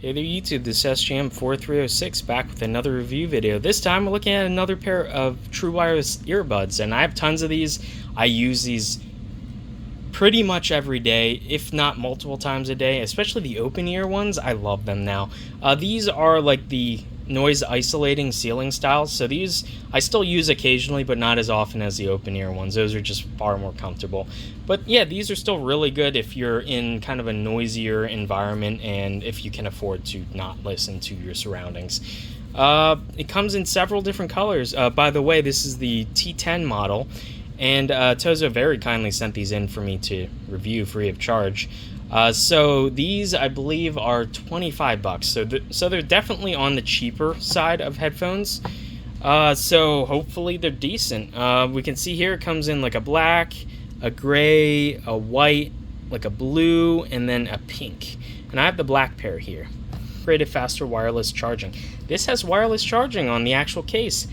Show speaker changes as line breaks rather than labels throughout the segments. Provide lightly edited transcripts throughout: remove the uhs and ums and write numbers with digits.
Hey there YouTube, this is SGM4306 back with another review video. This time we're looking at another pair of true wireless earbuds, and I have tons of these. I use these pretty much every day, if not multiple times a day, especially the open ear ones. I love them now. These are like the noise isolating ceiling styles, so these I still use occasionally, but not as often as the open ear ones. Those are just far more comfortable. But yeah, these are still really good if you're in kind of a noisier environment and if you can afford to not listen to your surroundings. It comes in several different colors. By the way, this is the T10 model, and Tozo very kindly sent these in for me to review free of charge. So these, I believe, are $25. So they're definitely on the cheaper side of headphones. So hopefully they're decent. We can see here it comes in like a black, a gray, a white, like a blue, and then a pink. And I have the black pair here. Rated faster wireless charging. This has wireless charging on the actual case.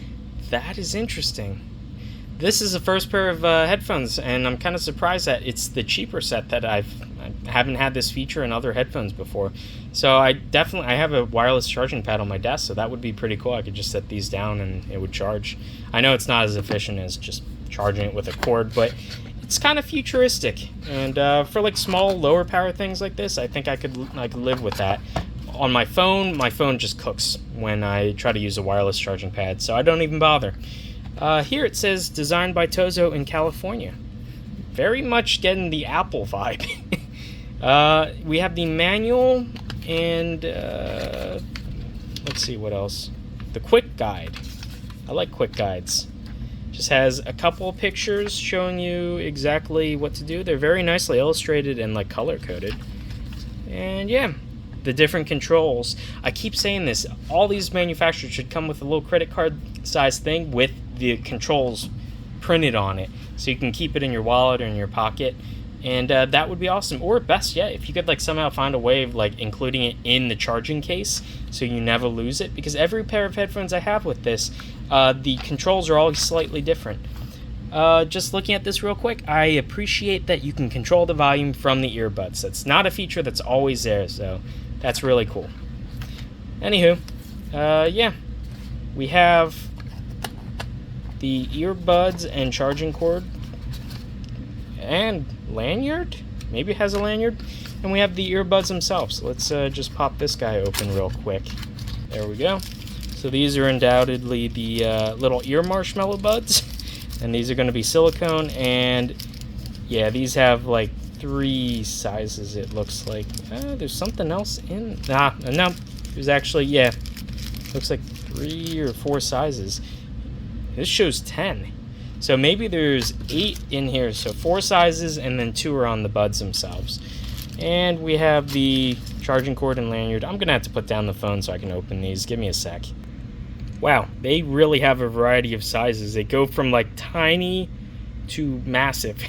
That is interesting. This is the first pair of headphones, and I'm kind of surprised that it's the cheaper set that I haven't had this feature in other headphones before. So I have a wireless charging pad on my desk, so that would be pretty cool. I could just set these down and it would charge. I know it's not as efficient as just charging it with a cord, but it's kind of futuristic. And for like small, lower power things like this, I think I could live with that. On my phone just cooks when I try to use a wireless charging pad, so I don't even bother. Here it says designed by Tozo in California. Very much getting the Apple vibe. We have the manual and let's see what else. The quick guide. I like quick guides. Just has a couple of pictures showing you exactly what to do. They're very nicely illustrated and like color coded. And yeah, the different controls. I keep saying this. All these manufacturers should come with a little credit card size thing with the controls printed on it, so you can keep it in your wallet or in your pocket, and that would be awesome. Or best yet, if you could like somehow find a way of like including it in the charging case so you never lose it, because every pair of headphones I have with this, the controls are always slightly different. Just looking at this real quick, I appreciate that you can control the volume from the earbuds. That's not a feature that's always there, so that's really cool. Anywho, yeah, we have the earbuds and charging cord and lanyard. Maybe it has a lanyard. And we have the earbuds themselves. So let's just pop this guy open real quick. There we go. So these are undoubtedly the little ear marshmallow buds. And these are going to be silicone. And yeah, these have like 3 sizes, it looks like. There's something else in. No. There's actually, yeah, looks like 3 or 4 sizes. This shows 10. So maybe there's 8 in here. So 4 sizes and then 2 are on the buds themselves. And we have the charging cord and lanyard. I'm going to have to put down the phone so I can open these. Give me a sec. Wow, they really have a variety of sizes. They go from like tiny to massive.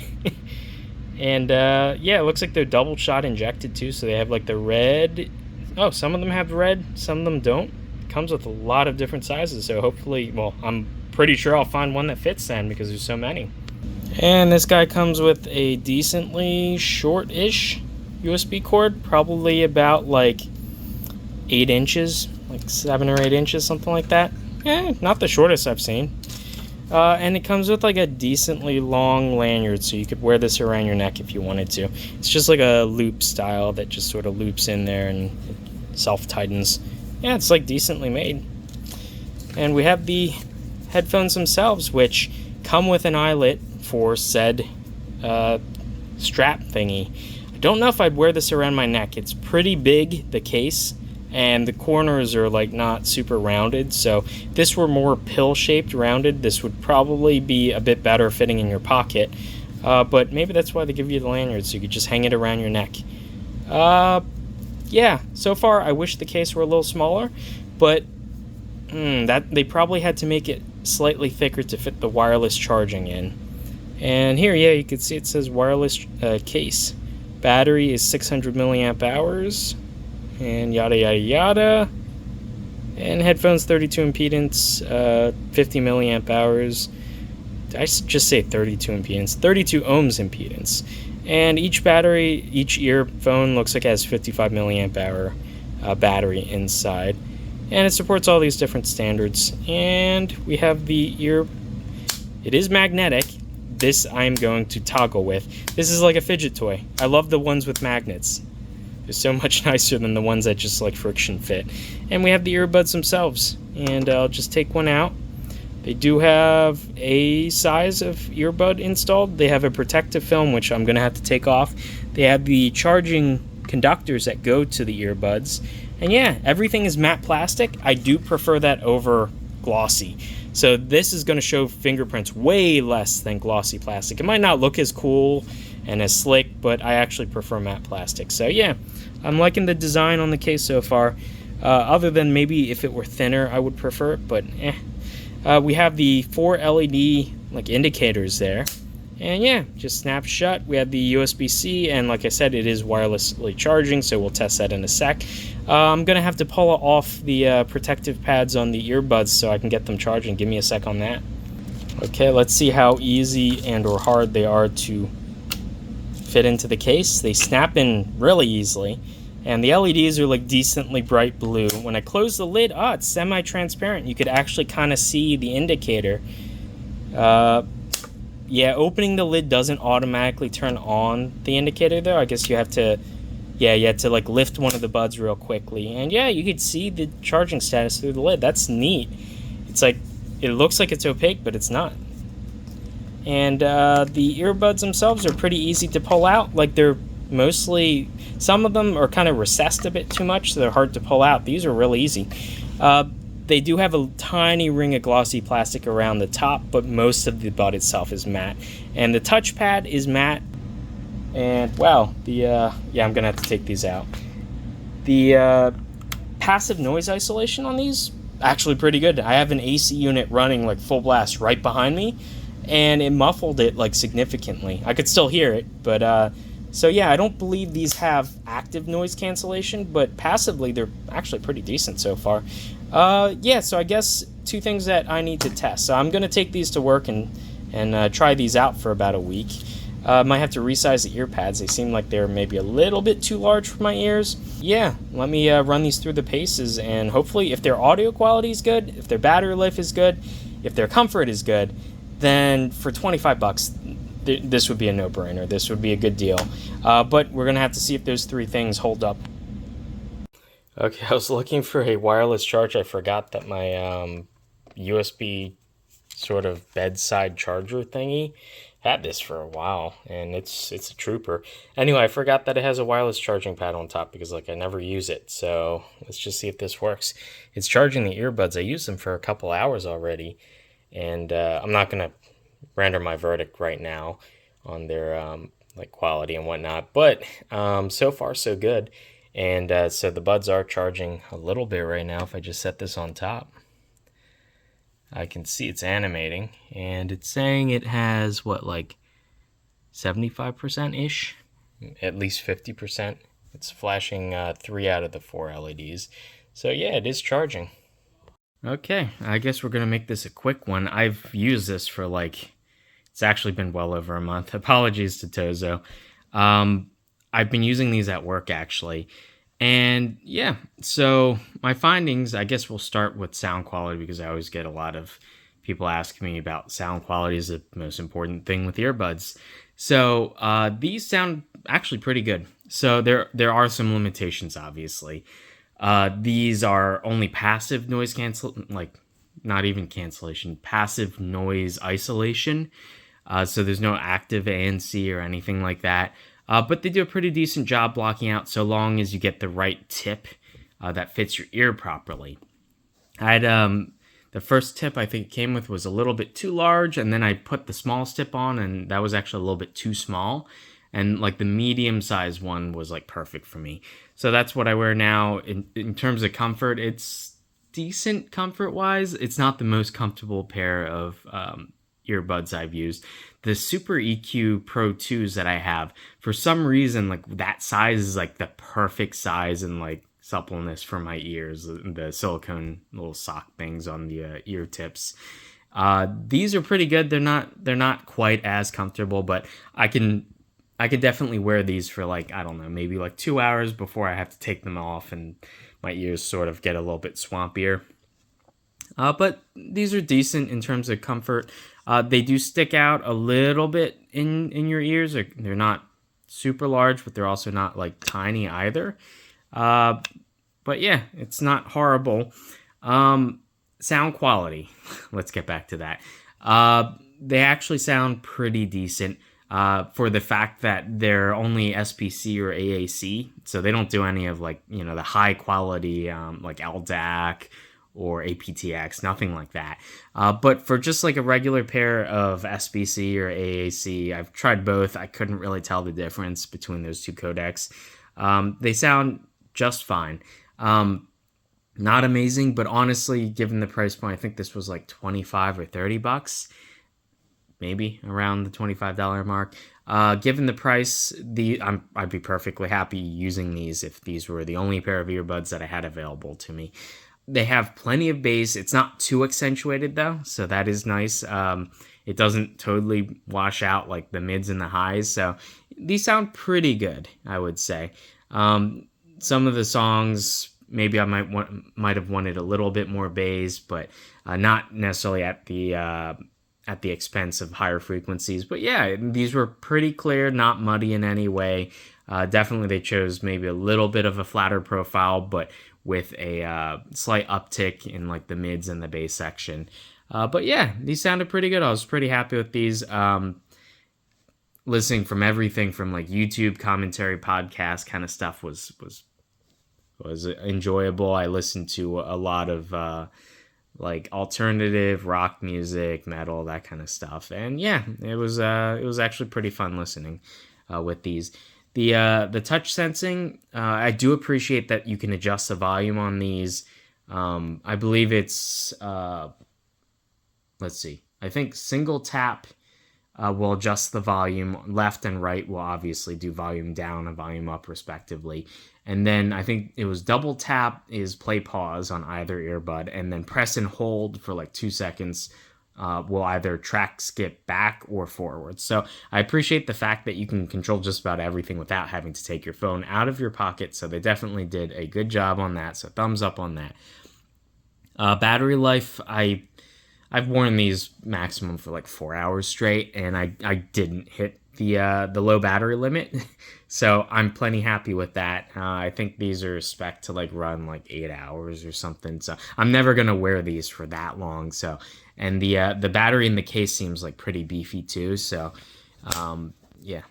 And yeah, it looks like they're double shot injected too. So they have like the red. Oh, some of them have red, some of them don't. It comes with a lot of different sizes. So hopefully, well, I'm pretty sure I'll find one that fits then because there's so many. And this guy comes with a decently short-ish USB cord, probably about like 8 inches, like 7 or 8 inches, something like that. Not the shortest I've seen. And it comes with like a decently long lanyard, so you could wear this around your neck if you wanted to. It's just like a loop style that just sort of loops in there and self-tightens. Yeah, it's like decently made. And we have the headphones themselves, which come with an eyelet for said strap thingy. I don't know if I'd wear this around my neck. It's pretty big, the case, and the corners are like not super rounded, so if this were more pill-shaped rounded, this would probably be a bit better fitting in your pocket, but maybe that's why they give you the lanyard, so you could just hang it around your neck. Yeah, so far I wish the case were a little smaller, but that they probably had to make it slightly thicker to fit the wireless charging in. And here, yeah, you can see it says wireless case. Battery is 600 milliamp hours, and yada yada yada. And headphones 32 impedance, 50 milliamp hours. I just say 32 impedance, 32 ohms impedance. And each battery, each earphone looks like it has 55 milliamp hour battery inside, and it supports all these different standards. And we have the ear. It is magnetic. This I'm going to toggle with. This is like a fidget toy. I love the ones with magnets. They're so much nicer than the ones that just like friction fit. And we have the earbuds themselves, and I'll just take one out. They do have a size of earbud installed. They have a protective film, which I'm going to have to take off. They have the charging conductors that go to the earbuds. And yeah, everything is matte plastic. I do prefer that over glossy. So this is going to show fingerprints way less than glossy plastic. It might not look as cool and as slick, but I actually prefer matte plastic. So yeah, I'm liking the design on the case so far. Other than maybe if it were thinner, I would prefer it, but we have the 4 LED like indicators there. And yeah, just snaps shut. We have the USB-C, and like I said, it is wirelessly charging, so we'll test that in a sec. I'm going to have to pull off the protective pads on the earbuds so I can get them charging. Give me a sec on that. Okay, let's see how easy and or hard they are to fit into the case. They snap in really easily, and the LEDs are like decently bright blue. When I close the lid, it's semi-transparent. You could actually kind of see the indicator. Yeah, opening the lid doesn't automatically turn on the indicator though. I guess you have to, yeah, you have to like lift one of the buds real quickly. And yeah, you could see the charging status through the lid. That's neat. It's like, it looks like it's opaque, but it's not. And the earbuds themselves are pretty easy to pull out. Like they're mostly, some of them are kind of recessed a bit too much, so they're hard to pull out. These are really easy. They do have a tiny ring of glossy plastic around the top, but most of the bud itself is matte. And the touchpad is matte. And wow, yeah, I'm gonna have to take these out. The passive noise isolation on these, actually pretty good. I have an AC unit running like full blast right behind me, and it muffled it like significantly. I could still hear it, but so yeah, I don't believe these have active noise cancellation, but passively they're actually pretty decent so far. Yeah, so I guess 2 things that I need to test. So I'm going to take these to work and try these out for about a week. Might have to resize the ear pads. They seem like they're maybe a little bit too large for my ears. Yeah, let me run these through the paces, and hopefully if their audio quality is good, if their battery life is good, if their comfort is good, then for 25 bucks, this would be a no-brainer. This would be a good deal. But we're going to have to see if those 3 things hold up. Okay, I was looking for a wireless charger. I forgot that my USB sort of bedside charger thingy had this for a while, and it's a trooper. Anyway, I forgot that it has a wireless charging pad on top because like I never use it. So let's just see if this works. It's charging the earbuds. I used them for a couple hours already, and I'm not gonna render my verdict right now on their like quality and whatnot, but so far so good. And so the buds are charging a little bit right now. If I just set this on top, I can see it's animating, and it's saying it has what, like 75% ish, at least 50%. It's flashing 3 out of the 4 LEDs. So yeah, it is charging. Okay, I guess we're gonna make this a quick one. I've used this for like, it's actually been well over a month. Apologies to Tozo. I've been using these at work actually. And yeah, so my findings, I guess we'll start with sound quality because I always get a lot of people asking me about sound quality is the most important thing with earbuds. So these sound actually pretty good. So there are some limitations, obviously. These are only passive noise like not even cancellation, passive noise isolation. So there's no active ANC or anything like that. But they do a pretty decent job blocking out so long as you get the right tip that fits your ear properly. I had the first tip I think it came with was a little bit too large, and then I put the smallest tip on, and that was actually a little bit too small. And like the medium-sized one was like perfect for me. So that's what I wear now. In terms of comfort, it's decent comfort-wise. It's not the most comfortable pair of earbuds I've used. The Super EQ Pro 2s that I have, for some reason, like that size is like the perfect size and like suppleness for my ears. The silicone little sock things on the ear tips. These are pretty good. They're not quite as comfortable, but I can I could definitely wear these for like, I don't know, maybe like 2 hours before I have to take them off and my ears sort of get a little bit swampier. But these are decent in terms of comfort. They do stick out a little bit in your ears. They're not super large, but they're also not like tiny either. Uh, but yeah, it's not horrible. Sound quality. Let's get back to that. They actually sound pretty decent for the fact that they're only SPC or AAC, so they don't do any of like the high quality like LDAC or aptX, nothing like that. But for just like a regular pair of SBC or AAC, I've tried both. I couldn't really tell the difference between those two codecs. They sound just fine. Not amazing, but honestly, given the price point, I think this was like 25 or 30 bucks, maybe around the $25 mark. Given the price, I'd be perfectly happy using these if these were the only pair of earbuds that I had available to me. They have plenty of bass. It's not too accentuated though, so that is nice. It doesn't totally wash out like the mids and the highs, so these sound pretty good, I would say. Some of the songs, maybe I might have wanted a little bit more bass, but not necessarily at the expense of higher frequencies. But yeah, these were pretty clear, not muddy in any way. Definitely they chose maybe a little bit of a flatter profile, but with a slight uptick in like the mids and the bass section. But yeah, these sounded pretty good. I was pretty happy with these. Listening from everything from like YouTube commentary, podcast kind of stuff was enjoyable. I listened to a lot of like alternative rock music, metal, that kind of stuff, and yeah, it was actually pretty fun listening with these. The touch sensing, I do appreciate that you can adjust the volume on these. I believe it's let's see. I think single tap will adjust the volume. Left and right will obviously do volume down and volume up respectively. And then I think it was double tap is play pause on either earbud, and then press and hold for like 2 seconds will either track skip back or forward. So I appreciate the fact that you can control just about everything without having to take your phone out of your pocket. So they definitely did a good job on that. So thumbs up on that. Battery life, I've worn these maximum for like 4 hours straight, and I didn't hit the low battery limit, so I'm plenty happy with that. I think these are spec to like run like 8 hours or something, so I'm never gonna wear these for that long. So, and the battery in the case seems like pretty beefy too. So, yeah,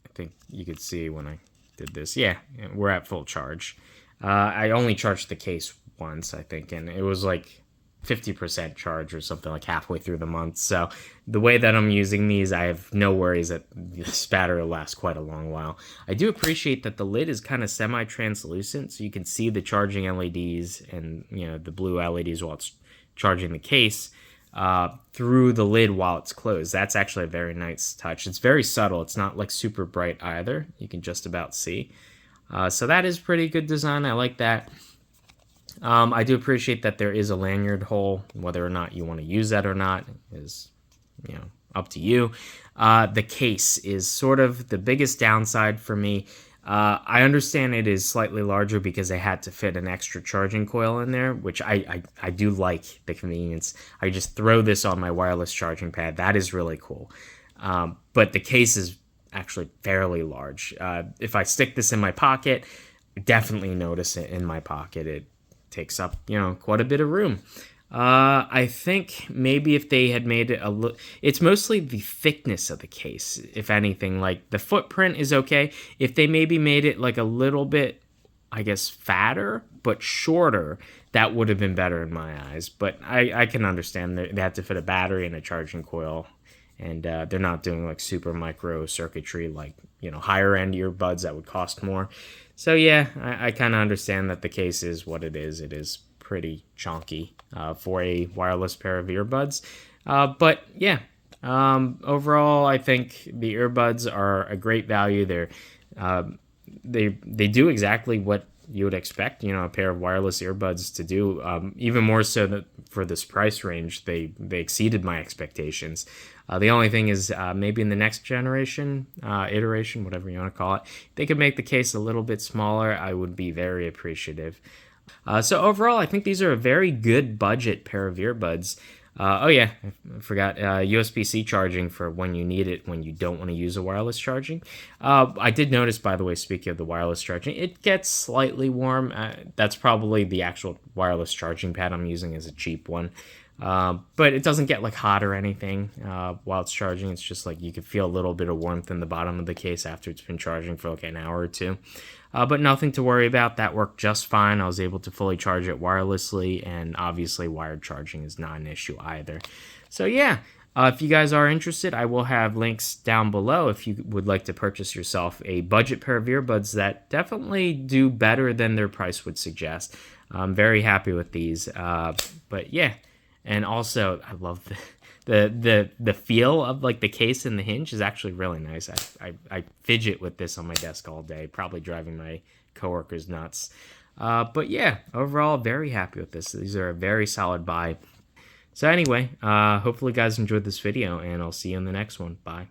I think you could see when I did this. Yeah, we're at full charge. I only charged the case once, I think, and it was like 50% charge or something like halfway through the month. So the way that I'm using these, I have no worries that this battery will last quite a long while. I do appreciate that the lid is kind of semi-translucent, so you can see the charging LEDs and the blue LEDs while it's charging the case through the lid while it's closed. That's actually a very nice touch. It's very subtle. It's not like super bright either. You can just about see. So that is pretty good design. I like that. I do appreciate that there is a lanyard hole. Whether or not you want to use that or not is, up to you. The case is sort of the biggest downside for me. I understand it is slightly larger because they had to fit an extra charging coil in there, which I do like the convenience. I just throw this on my wireless charging pad. That is really cool. But the case is actually fairly large. If I stick this in my pocket, I definitely notice it in my pocket. It takes up quite a bit of room. I think maybe if they had made it it's mostly the thickness of the case, if anything. Like the footprint is okay. If they maybe made it like a little bit, I guess, fatter but shorter, that would have been better in my eyes. But I can understand they had to fit a battery and a charging coil, and they're not doing like super micro circuitry like higher end earbuds that would cost more. So yeah, I kind of understand that the case is what it is. It is pretty chunky for a wireless pair of earbuds. But yeah, overall, I think the earbuds are a great value. They do exactly what you would expect, a pair of wireless earbuds to do. Even more so that for this price range, they exceeded my expectations. The only thing is maybe in the next generation, iteration, whatever you want to call it, they could make the case a little bit smaller. I would be very appreciative. So overall, I think these are a very good budget pair of earbuds. Oh yeah, I forgot USB-C charging for when you need it, when you don't want to use a wireless charging. I did notice, by the way, speaking of the wireless charging, it gets slightly warm. That's probably the actual wireless charging pad I'm using is a cheap one. But it doesn't get like hot or anything while it's charging. It's just like you can feel a little bit of warmth in the bottom of the case after it's been charging for like an hour or two. But nothing to worry about. That worked just fine. I was able to fully charge it wirelessly, and obviously wired charging is not an issue either. So yeah, if you guys are interested, I will have links down below if you would like to purchase yourself a budget pair of earbuds that definitely do better than their price would suggest. I'm very happy with these. But yeah. And also, I love the feel of like the case and the hinge is actually really nice. I fidget with this on my desk all day, probably driving my coworkers nuts. But yeah, overall, very happy with this. These are a very solid buy. So anyway, hopefully you guys enjoyed this video, and I'll see you in the next one. Bye.